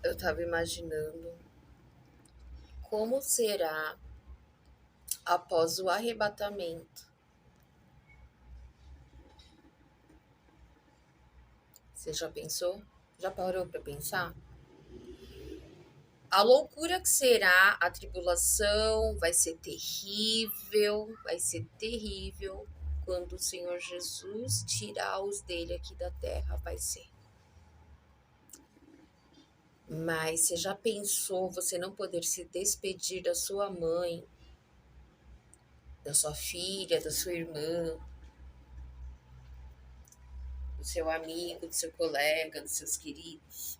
Eu estava imaginando como será após o arrebatamento. Você já pensou? Já parou para pensar? A loucura que será a tribulação vai ser terrível quando o Senhor Jesus tirar os dele aqui da terra, vai ser. Mas você já pensou você não poder se despedir da sua mãe, da sua filha, da sua irmã, do seu amigo, do seu colega, dos seus queridos?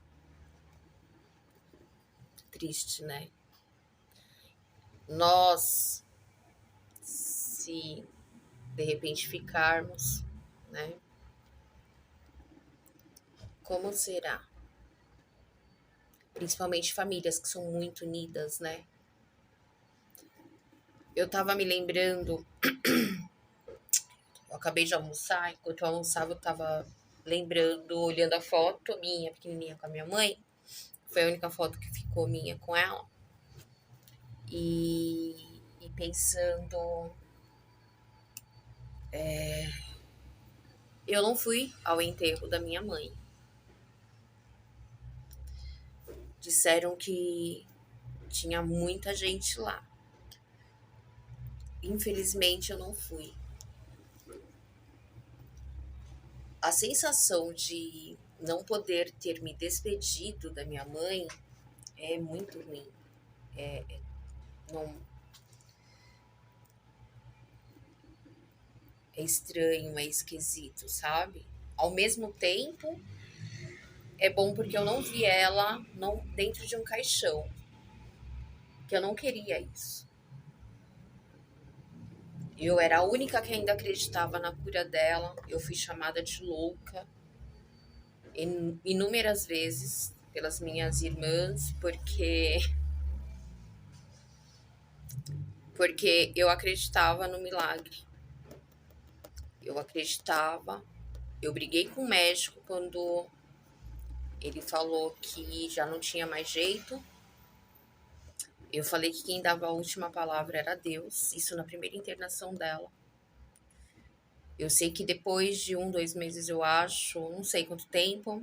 Triste, né? Nós, se de repente ficarmos, né? Como será? Principalmente famílias que são muito unidas, né? Eu tava me lembrando, eu acabei de almoçar, enquanto eu almoçava, eu tava lembrando, olhando a foto minha, pequenininha com a minha mãe. Foi a única foto que ficou minha com ela. E pensando, eu não fui ao enterro da minha mãe. Disseram que tinha muita gente lá. Infelizmente eu não fui. A sensação de não poder ter me despedido da minha mãe é muito ruim. Não, é estranho, é esquisito, sabe? Ao mesmo tempo, é bom porque eu não vi ela não, dentro de um caixão, que eu não queria isso. Eu era a única que ainda acreditava na cura dela. Eu fui chamada de louca inúmeras vezes pelas minhas irmãs, porque eu acreditava no milagre. Eu acreditava. Eu briguei com o médico quando ele falou que já não tinha mais jeito. Eu falei que quem dava a última palavra era Deus, isso na primeira internação dela. Eu sei que depois de 2 meses, eu acho, não sei quanto tempo,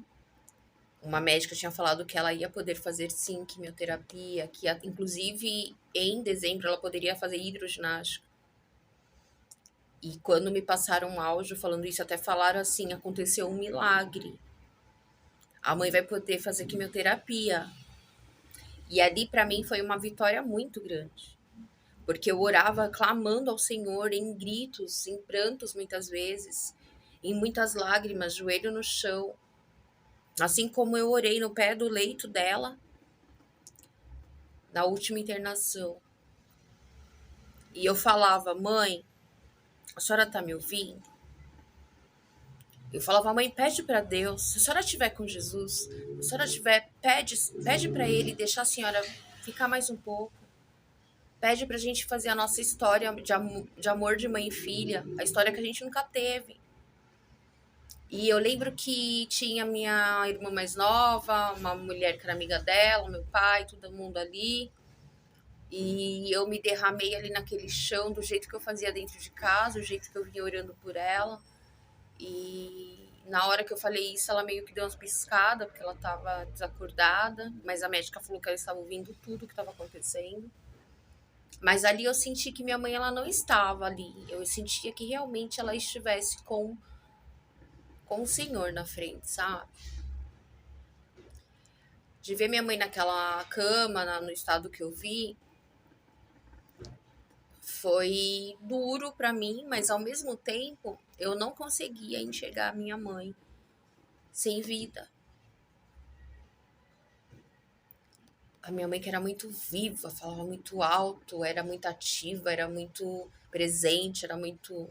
uma médica tinha falado que ela ia poder fazer sim quimioterapia, que inclusive em dezembro ela poderia fazer hidroginástica. E quando me passaram um áudio falando isso, até falaram assim: aconteceu um milagre. A mãe vai poder fazer quimioterapia. E ali para mim foi uma vitória muito grande. Porque eu orava clamando ao Senhor em gritos, em prantos muitas vezes, em muitas lágrimas, joelho no chão. Assim como eu orei no pé do leito dela, na última internação. E eu falava: mãe, a senhora tá me ouvindo? Eu falava: mãe, pede para Deus, se a senhora estiver com Jesus, se a senhora tiver, pede para ele deixar a senhora ficar mais um pouco. Pede pra gente fazer a nossa história de amor de mãe e filha, a história que a gente nunca teve. E eu lembro que tinha minha irmã mais nova, uma mulher que era amiga dela, meu pai, todo mundo ali. E eu me derramei ali naquele chão do jeito que eu fazia dentro de casa, do jeito que eu vinha orando por ela. E na hora que eu falei isso, ela meio que deu umas piscadas, porque ela estava desacordada. Mas a médica falou que ela estava ouvindo tudo que estava acontecendo. Mas ali eu senti que minha mãe ela não estava ali. Eu sentia que realmente ela estivesse com o Senhor na frente, sabe? De ver minha mãe naquela cama, no estado que eu vi, foi duro pra mim, mas ao mesmo tempo eu não conseguia enxergar a minha mãe sem vida. A minha mãe que era muito viva, falava muito alto, era muito ativa, era muito presente, era muito.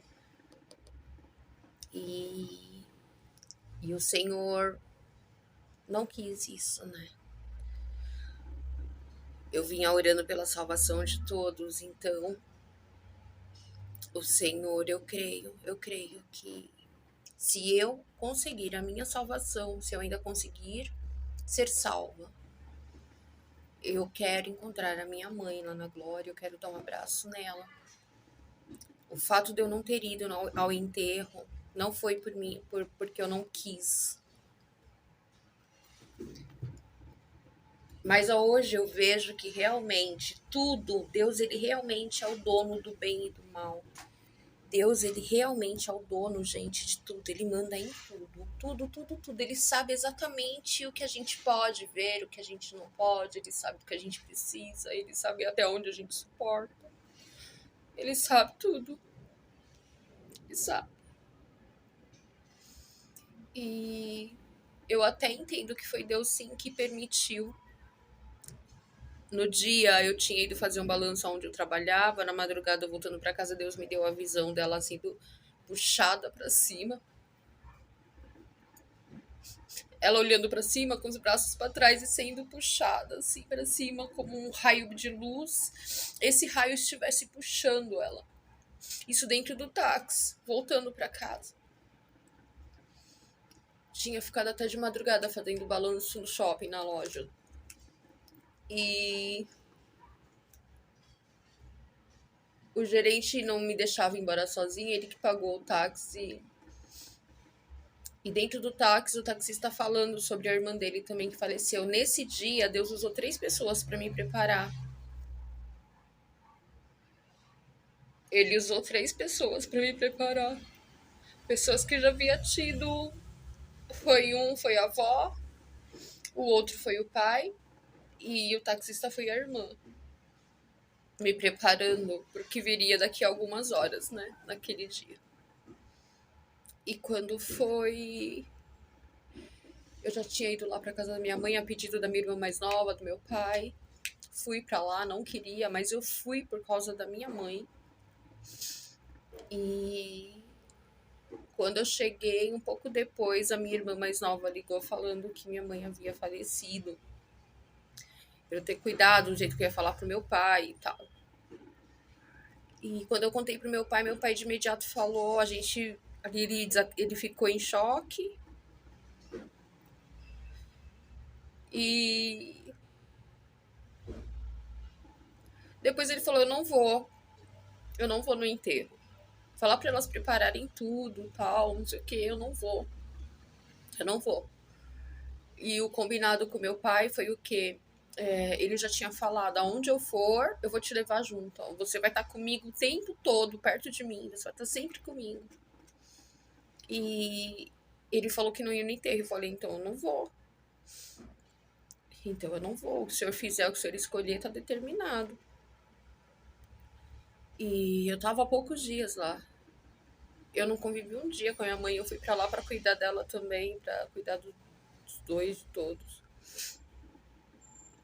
E, e o Senhor não quis isso, né? Eu vinha orando pela salvação de todos, então o Senhor, eu creio que se eu conseguir a minha salvação, se eu ainda conseguir ser salva, Eu quero encontrar a minha mãe lá na glória, eu quero dar um abraço nela. O fato de eu não ter ido ao enterro não foi por mim, porque eu não quis. Mas hoje eu vejo que realmente tudo, Deus ele realmente é o dono do bem e do mal. Deus ele realmente é o dono, gente, de tudo. Ele manda em tudo, tudo, tudo, tudo. Ele sabe exatamente o que a gente pode ver, o que a gente não pode. Ele sabe o que a gente precisa. Ele sabe até onde a gente suporta. Ele sabe tudo. Ele sabe. E eu até entendo que foi Deus sim que permitiu. No dia eu tinha ido fazer um balanço onde eu trabalhava, na madrugada voltando para casa, Deus me deu a visão dela sendo puxada para cima. Ela olhando para cima com os braços para trás e sendo puxada assim para cima como um raio de luz. Esse raio estivesse puxando ela. Isso dentro do táxi, voltando para casa. Tinha ficado até de madrugada fazendo balanço no shopping, na loja. E o gerente não me deixava ir embora sozinha, ele que pagou o táxi. E dentro do táxi, o taxista falando sobre a irmã dele também que faleceu. Nesse dia, Deus usou 3 pessoas para me preparar. Ele usou 3 pessoas para me preparar. Pessoas que já havia tido. Foi a avó, o outro foi o pai e o taxista foi a irmã. Me preparando pro que viria daqui a algumas horas, né? Naquele dia. E quando foi. Eu já tinha ido lá pra casa da minha mãe a pedido da minha irmã mais nova, do meu pai. Fui pra lá, não queria, mas eu fui por causa da minha mãe. E quando eu cheguei, um pouco depois, a minha irmã mais nova ligou falando que minha mãe havia falecido. Pra eu ter cuidado do jeito que eu ia falar pro meu pai e tal. E quando eu contei pro meu pai de imediato falou, a gente. Ele ficou em choque. E depois ele falou, eu não vou no enterro. Falar pra elas prepararem tudo, tal, não sei o que, eu não vou. E o combinado com meu pai foi o quê? Ele já tinha falado, aonde eu for, eu vou te levar junto. Ó. Você vai estar comigo o tempo todo, perto de mim, você vai estar sempre comigo. E ele falou que não ia no enterro. Eu falei, então eu não vou. Então eu não vou. O que o senhor fizer, o que o senhor escolher, tá determinado. E eu tava há poucos dias lá. Eu não convivi um dia com a minha mãe. Eu fui pra lá pra cuidar dela também, pra cuidar dos dois, de todos.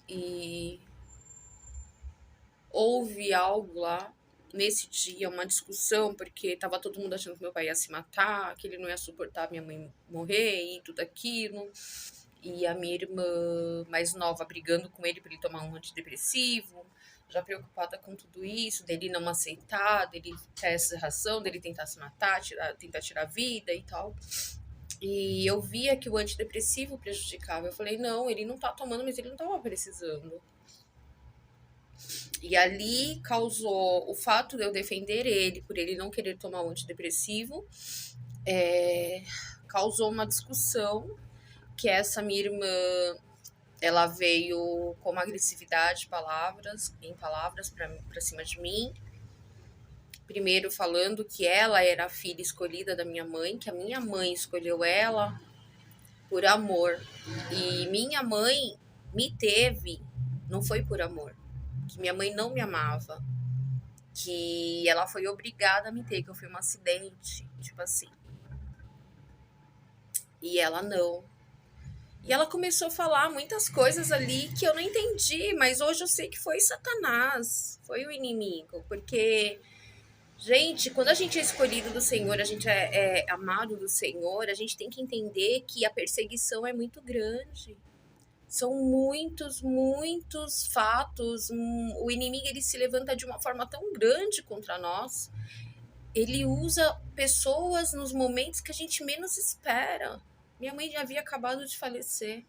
E houve algo lá nesse dia, uma discussão, porque tava todo mundo achando que meu pai ia se matar, que ele não ia suportar minha mãe morrer e tudo aquilo. E a minha irmã mais nova brigando com ele para ele tomar um antidepressivo, já preocupada com tudo isso, dele não aceitar, dele ter essa ração, dele tentar se matar, tentar tirar a vida e tal. E eu via que o antidepressivo prejudicava. Eu falei, não, ele não tá tomando, mas ele não tava precisando. E ali causou o fato de eu defender ele, por ele não querer tomar o antidepressivo, causou uma discussão que essa minha irmã ela veio com uma agressividade em palavras para cima de mim. Primeiro falando que ela era a filha escolhida da minha mãe, que a minha mãe escolheu ela por amor. E minha mãe me teve, não foi por amor. Que minha mãe não me amava. Que ela foi obrigada a me ter, que eu fui um acidente, tipo assim. E ela não. E ela começou a falar muitas coisas ali que eu não entendi, mas hoje eu sei que foi Satanás, foi o inimigo, porque, gente, quando a gente é escolhido do Senhor, a gente é amado do Senhor, a gente tem que entender que a perseguição é muito grande. São muitos, muitos fatos. O inimigo ele se levanta de uma forma tão grande contra nós. Ele usa pessoas nos momentos que a gente menos espera. Minha mãe já havia acabado de falecer.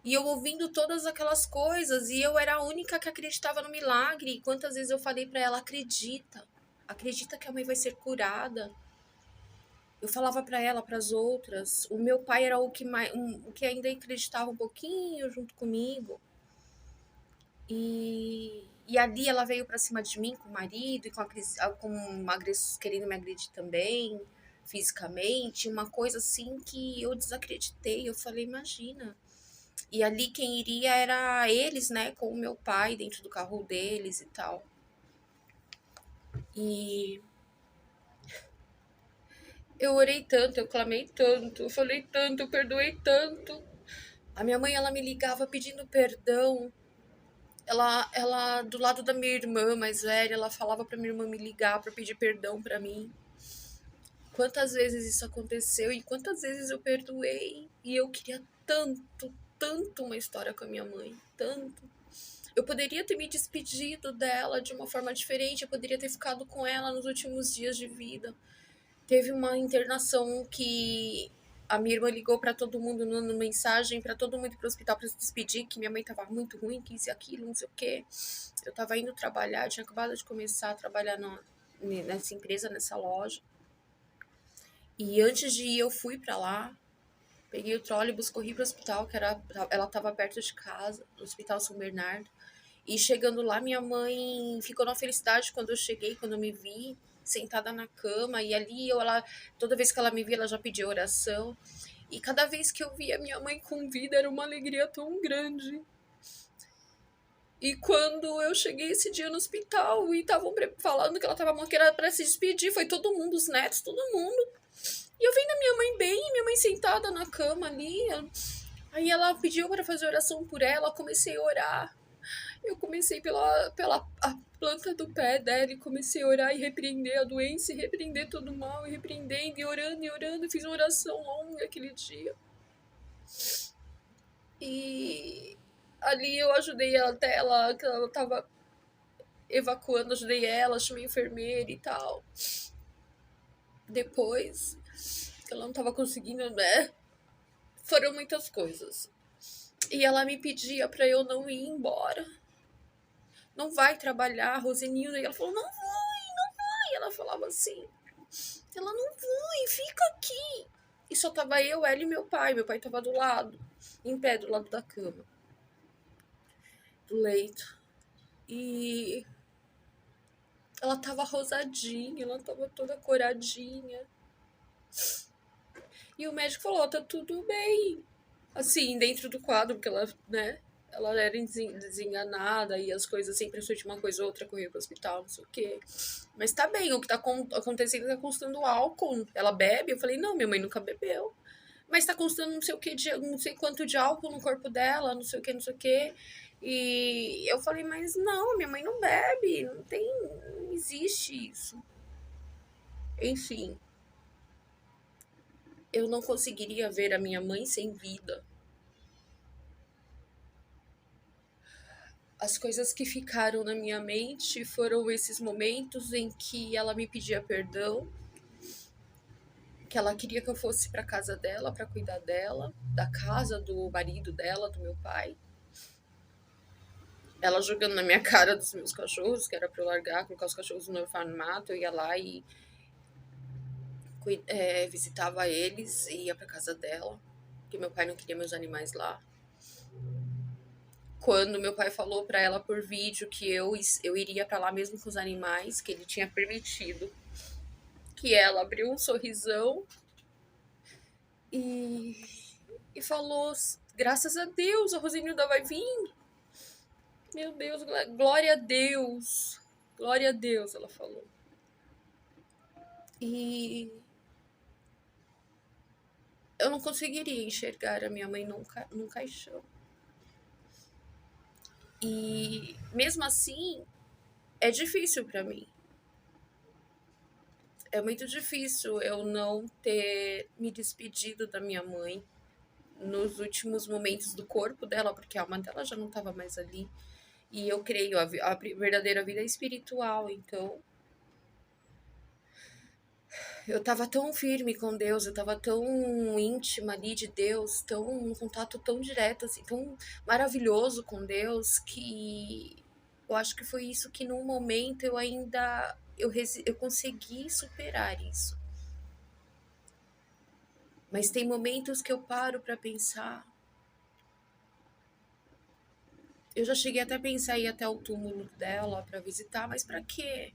E eu ouvindo todas aquelas coisas, e eu era a única que acreditava no milagre. E quantas vezes eu falei para ela: acredita, acredita que a mãe vai ser curada. Eu falava para ela, para as outras. O meu pai era o que mais, o que ainda acreditava um pouquinho junto comigo. E ali ela veio para cima de mim com o marido e com uma querendo me agredir também, fisicamente, uma coisa assim que eu desacreditei. Eu falei, imagina. E ali quem iria era eles, né, com o meu pai dentro do carro deles e tal. E eu orei tanto, eu clamei tanto, eu falei tanto, eu perdoei tanto. A minha mãe, ela me ligava pedindo perdão. Ela do lado da minha irmã mais velha, ela falava pra minha irmã me ligar pra pedir perdão pra mim. Quantas vezes isso aconteceu e quantas vezes eu perdoei. E eu queria tanto, tanto uma história com a minha mãe. Tanto. Eu poderia ter me despedido dela de uma forma diferente. Eu poderia ter ficado com ela nos últimos dias de vida. Teve uma internação que a minha irmã ligou para todo mundo, mandando mensagem para todo mundo ir pro hospital para se despedir, que minha mãe tava muito ruim, que isso e aquilo, não sei o quê. Eu tava indo trabalhar, tinha acabado de começar a trabalhar nessa empresa, nessa loja. E antes de ir, eu fui para lá, peguei o trólebus, corri pro hospital, ela tava perto de casa, no Hospital São Bernardo. E chegando lá, minha mãe ficou na felicidade quando eu cheguei, quando eu me vi sentada na cama. E ali, toda vez que ela me via, ela já pedia oração. E cada vez que eu via minha mãe com vida, era uma alegria tão grande. E quando eu cheguei esse dia no hospital e estavam falando que ela estava morrendo para se despedir, foi todo mundo, os netos, todo mundo. E eu vendo a minha mãe bem, minha mãe sentada na cama ali. Aí ela pediu para fazer oração por ela, eu comecei a orar. Eu comecei pela a planta do pé dela e comecei a orar e repreender a doença, e repreender todo o mal, e repreendendo, e orando, fiz uma oração longa aquele dia. E ali eu ajudei ela até ela, que ela tava evacuando, ajudei ela, chamei enfermeira e tal. Depois, que ela não tava conseguindo, né? Foram muitas coisas. E ela me pedia pra eu não ir embora. Não vai trabalhar, Rosenilda. E ela falou, não vai. E ela falava assim, ela não vai, fica aqui. E só tava eu, ela e meu pai. Meu pai tava do lado, em pé, do lado da cama, do leito. E ela tava rosadinha, ela tava toda coradinha. E o médico falou, tá tudo bem. Assim, dentro do quadro, porque ela, né, ela era desenganada e as coisas sempre surgiam uma coisa ou outra, corria pro hospital, não sei o quê. Mas tá bem, o que tá acontecendo é que tá constando álcool. Ela bebe? Eu falei, não, minha mãe nunca bebeu. Mas tá constando não sei o que, não sei quanto de álcool no corpo dela, não sei o que, não sei o que. E eu falei, mas não, minha mãe não bebe, não existe isso. Enfim, eu não conseguiria ver a minha mãe sem vida. As coisas que ficaram na minha mente foram esses momentos em que ela me pedia perdão, que ela queria que eu fosse para casa dela para cuidar dela, da casa do marido dela, do meu pai. Ela jogando na minha cara dos meus cachorros, que era para eu largar, colocar os cachorros no orfanato, eu ia lá e visitava eles e ia para casa dela, porque meu pai não queria meus animais lá. Quando meu pai falou para ela por vídeo que eu iria para lá mesmo com os animais, que ele tinha permitido, que ela abriu um sorrisão e, e falou, graças a Deus, a Rosenilda vai vir. Meu Deus, glória a Deus. Glória a Deus, ela falou. E eu não conseguiria enxergar a minha mãe num caixão. E mesmo assim, é difícil para mim. É muito difícil eu não ter me despedido da minha mãe nos últimos momentos do corpo dela, porque a alma dela já não estava mais ali. E eu creio, a verdadeira vida é espiritual, então Eu estava tão firme com Deus, eu estava tão íntima ali de Deus, tão um contato tão direto, assim, tão maravilhoso com Deus, que eu acho que foi isso que num momento eu ainda eu consegui superar isso. Mas tem momentos que eu paro para pensar. Eu já cheguei até a pensar em ir até o túmulo dela para visitar, mas para quê?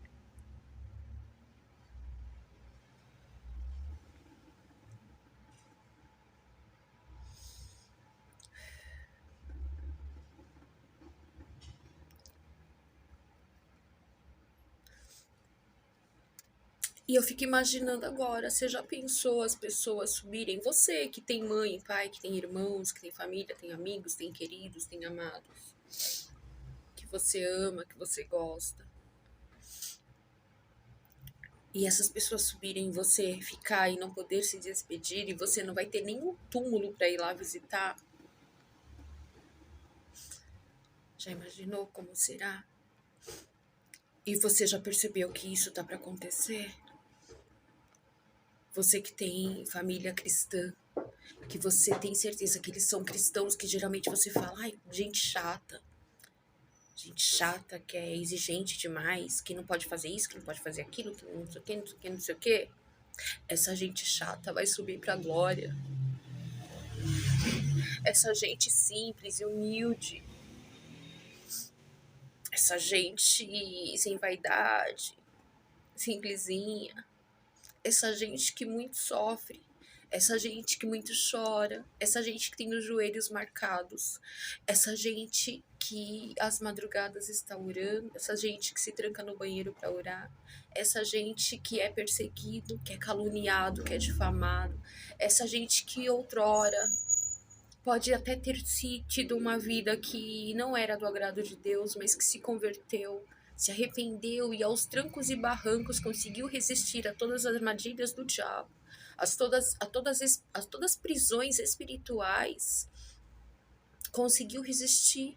E eu fico imaginando agora, você já pensou as pessoas subirem? Você que tem mãe, pai, que tem irmãos, que tem família, tem amigos, tem queridos, tem amados, que você ama, que você gosta. E essas pessoas subirem, você ficar e não poder se despedir, e você não vai ter nenhum túmulo para ir lá visitar. Já imaginou como será? E você já percebeu que isso tá para acontecer? Você que tem família cristã, que você tem certeza que eles são cristãos, que geralmente você fala, ai, gente chata, que é exigente demais, que não pode fazer isso, que não pode fazer aquilo, que não sei o que, não sei o que, não sei o que. Essa gente chata vai subir pra glória. Essa gente simples e humilde, essa gente sem vaidade, simplesinha, essa gente que muito sofre, essa gente que muito chora, essa gente que tem os joelhos marcados, essa gente que às madrugadas está orando, essa gente que se tranca no banheiro para orar, essa gente que é perseguido, que é caluniado, que é difamado, essa gente que outrora pode até ter tido uma vida que não era do agrado de Deus, mas que se converteu, se arrependeu e aos trancos e barrancos conseguiu resistir a todas as armadilhas do diabo, a todas as prisões espirituais, conseguiu resistir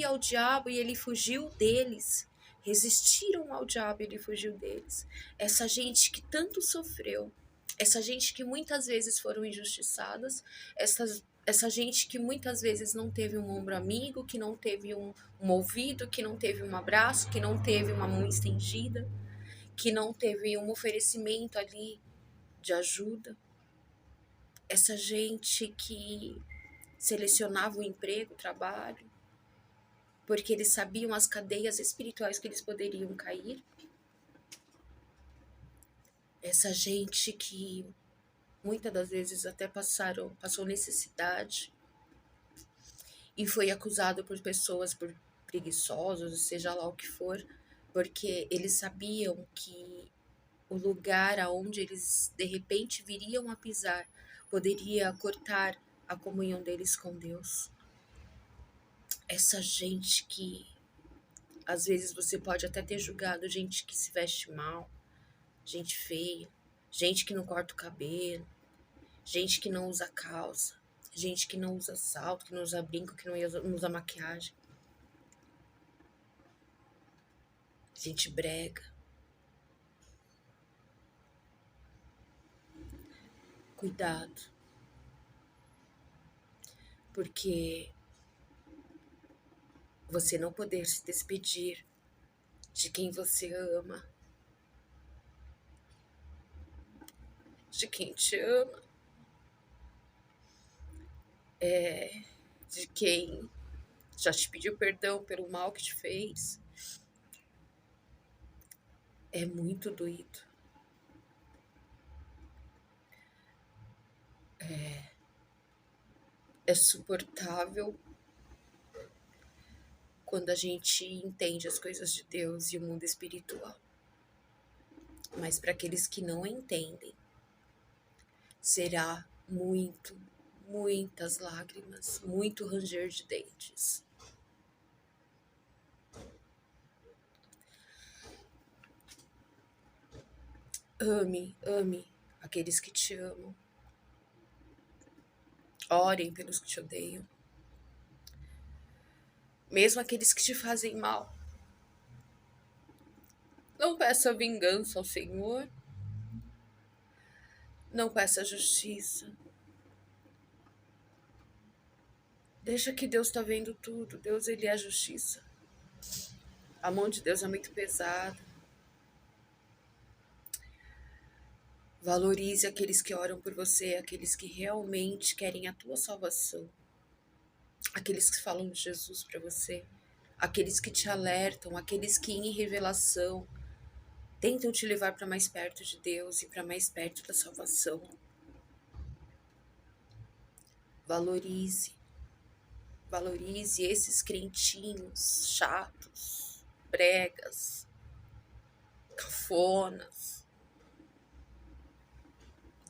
ao diabo e ele fugiu deles. Resistiram ao diabo e ele fugiu deles. Essa gente que tanto sofreu, essa gente que muitas vezes foram injustiçadas, essa gente que muitas vezes não teve um ombro amigo, que não teve um ouvido, que não teve um abraço, que não teve uma mão estendida, que não teve um oferecimento ali de ajuda. Essa gente que selecionava o emprego, o trabalho, porque eles sabiam as cadeias espirituais que eles poderiam cair. Essa gente que muitas das vezes até passou necessidade e foi acusado por pessoas por preguiçosos, seja lá o que for, porque eles sabiam que o lugar aonde eles de repente viriam a pisar poderia cortar a comunhão deles com Deus. Essa gente que às vezes você pode até ter julgado gente que se veste mal, gente feia, gente que não corta o cabelo, gente que não usa calça, gente que não usa salto, que não usa brinco, que não usa maquiagem. Gente brega. Cuidado. Porque você não poder se despedir de quem você ama, de quem te ama, de quem já te pediu perdão pelo mal que te fez, é muito doído. É suportável quando a gente entende as coisas de Deus e o mundo espiritual. Mas para aqueles que não entendem, será muitas lágrimas, muito ranger de dentes. Ame aqueles que te amam. Orem pelos que te odeiam. Mesmo aqueles que te fazem mal. Não peça vingança ao Senhor. Não peça justiça. Deixa que Deus está vendo tudo. Deus, ele é a justiça. A mão de Deus é muito pesada. Valorize aqueles que oram por você, aqueles que realmente querem a tua salvação. Aqueles que falam de Jesus para você. Aqueles que te alertam, aqueles que em revelação tentam te levar para mais perto de Deus e para mais perto da salvação. Valorize. Valorize esses crentinhos chatos, bregas, cafonas.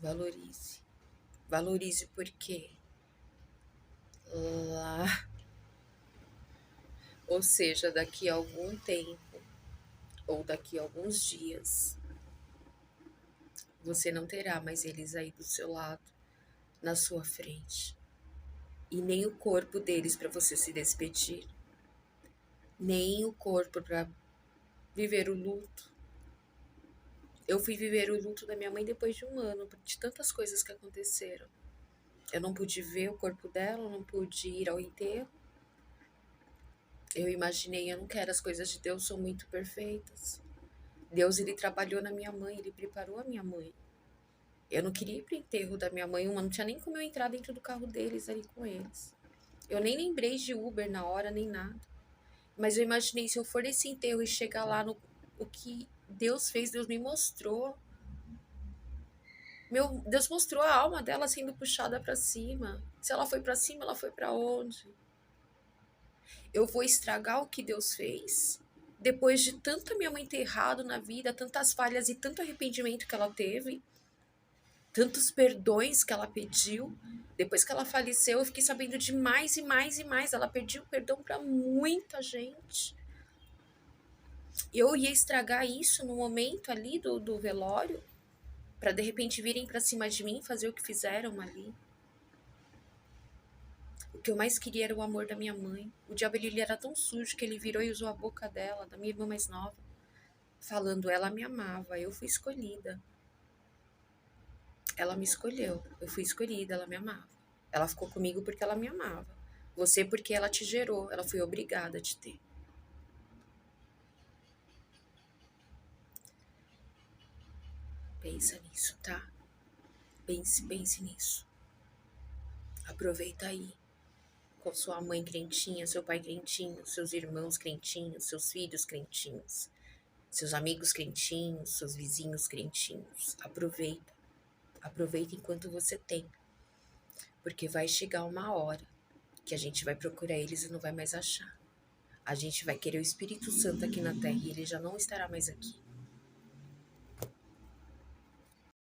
Valorize. Valorize porque lá, ou seja, daqui a algum tempo, ou daqui a alguns dias, você não terá mais eles aí do seu lado, na sua frente. E nem o corpo deles para você se despedir. Nem o corpo para viver o luto. Eu fui viver o luto da minha mãe depois de 1 ano, de tantas coisas que aconteceram. Eu não pude ver o corpo dela, eu não pude ir ao enterro. Eu imaginei, eu não quero, as coisas de Deus são muito perfeitas. Deus, ele trabalhou na minha mãe, ele preparou a minha mãe. Eu não queria ir pro enterro da minha mãe, não tinha nem como eu entrar dentro do carro deles, ali com eles. Eu nem lembrei de Uber na hora, nem nada. Mas eu imaginei, se eu for nesse enterro e chegar lá no o que Deus fez, Deus me mostrou. Deus mostrou a alma dela sendo puxada para cima. Se ela foi para cima, ela foi para onde? Eu vou estragar o que Deus fez? Depois de tanta minha mãe ter errado na vida, tantas falhas e tanto arrependimento que ela teve, tantos perdões que ela pediu. Depois que ela faleceu, eu fiquei sabendo de mais e mais e mais. Ela pediu perdão para muita gente. Eu ia estragar isso no momento ali do velório, para de repente virem para cima de mim, fazer o que fizeram ali. O que eu mais queria era o amor da minha mãe. O diabo, ele era tão sujo que ele virou e usou a boca dela, da minha irmã mais nova, falando, ela me amava, eu fui escolhida. Ela me escolheu, eu fui escolhida, ela me amava. Ela ficou comigo porque ela me amava. Você porque ela te gerou, ela foi obrigada a te ter. Pensa nisso, tá? Pense nisso. Aproveita aí. Com sua mãe crentinha, seu pai crentinho, seus irmãos crentinhos, seus filhos crentinhos, seus amigos crentinhos, seus vizinhos crentinhos. Aproveita. Aproveita enquanto você tem. Porque vai chegar uma hora que a gente vai procurar eles e não vai mais achar. A gente vai querer o Espírito Santo aqui na Terra e ele já não estará mais aqui.